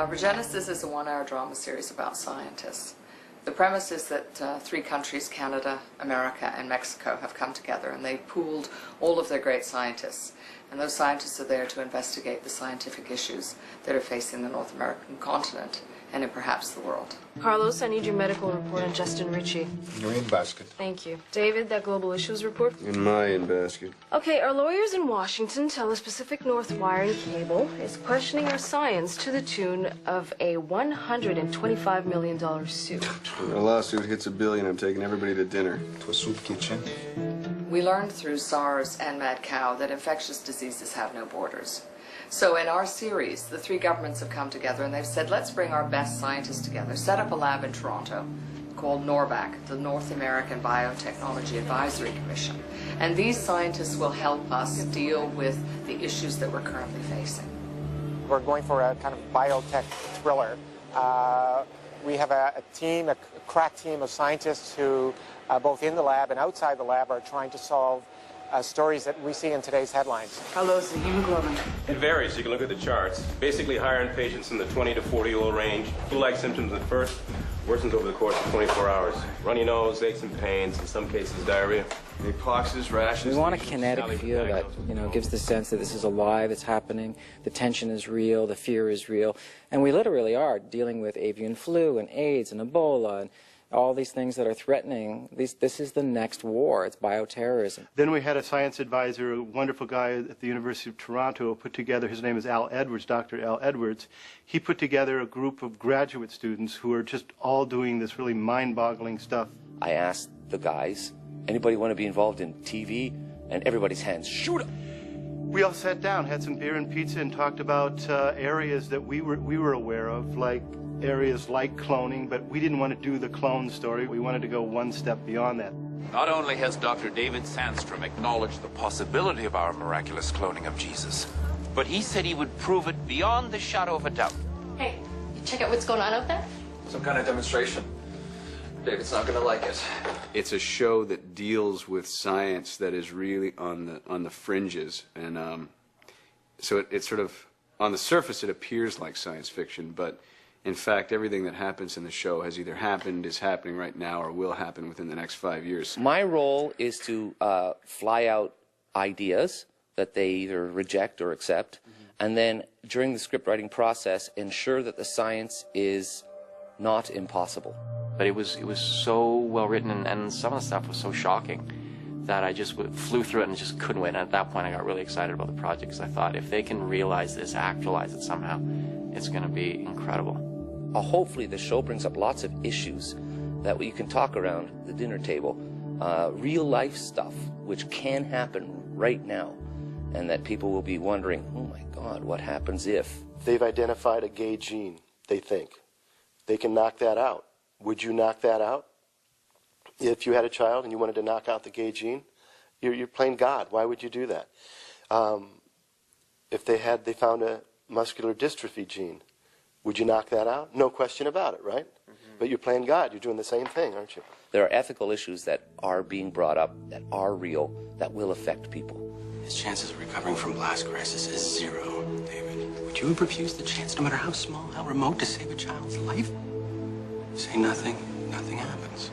Regenesis is a one-hour drama series about scientists. The premise is that three countries, Canada, America, and Mexico, have come together and they've pooled all of their great scientists. And those scientists are there to investigate the scientific issues that are facing the North American continent and in perhaps the world. Carlos, I need your medical report on Justin Ritchie. Your in basket. Thank you. David, that global issues report? In my in basket. Okay, our lawyers in Washington tell us Pacific North Wire and Cable is questioning our science to the tune of a $125 million suit. When a lawsuit hits $1 billion, I'm taking everybody to dinner. To a soup kitchen. We learned through SARS and mad cow that infectious diseases have no borders. So in our series, the three governments have come together and they've said, let's bring our best scientists together, set up a lab in Toronto called NORBAC, the North American Biotechnology Advisory Commission. And these scientists will help us deal with the issues that we're currently facing. We're going for a kind of biotech thriller. We have a team, a crack team of scientists who, both in the lab and outside the lab, are trying to solve stories that we see in today's headlines. How low is the hemoglobin? It varies. You can look at the charts. Basically higher in patients in the 20 to 40-year-old range. Flu-like symptoms at first, worsens over the course of 24 hours. Runny nose, aches and pains, in some cases diarrhea. The poxes, rashes. We want a kinetic feel that, gives the sense that this is alive, it's happening, the tension is real, the fear is real. And we literally are dealing with avian flu and AIDS and Ebola and all these things that are threatening. This is the next war. It's bioterrorism. Then we had a science advisor, a wonderful guy at the University of Toronto, put together, his name is Al Edwards, Dr. Al Edwards. He put together a group of graduate students who are just all doing this really mind-boggling stuff. I asked the guys, anybody want to be involved in TV? And everybody's hands shoot up. We all sat down, had some beer and pizza, and talked about areas that we were aware of, like areas like cloning, but we didn't want to do the clone story. We wanted to go one step beyond that. Not only has Dr. David Sandstrom acknowledged the possibility of our miraculous cloning of Jesus, but he said he would prove it beyond the shadow of a doubt. Hey, you check out what's going on out there? Some kind of demonstration. David's not going to like it. It's a show that deals with science that is really on the fringes, and so it's sort of, on the surface it appears like science fiction, but in fact, everything that happens in the show has either happened, is happening right now, or will happen within the next 5 years. My role is to fly out ideas that they either reject or accept, and then during the script writing process, ensure that the science is not impossible. But it was so well written, and some of the stuff was so shocking that I just flew through it and just couldn't wait. And at that point, I got really excited about the project because I thought if they can realize this, actualize it somehow, it's going to be incredible. Hopefully the show brings up lots of issues that you can talk around the dinner table, real life stuff which can happen right now, and that people will be wondering, oh my God, what happens if? They've identified a gay gene, they think. They can knock that out. Would you knock that out? If you had a child and you wanted to knock out the gay gene, you're playing God. Why would you do that? If they found a muscular dystrophy gene, would you knock that out? No question about it, right? But you're playing God. You're doing the same thing, aren't you? There are ethical issues that are being brought up, that are real, that will affect people. His chances of recovering from blast crisis is 0, David. Would you have refused the chance, no matter how small, how remote, to save a child's life? Say nothing, nothing happens.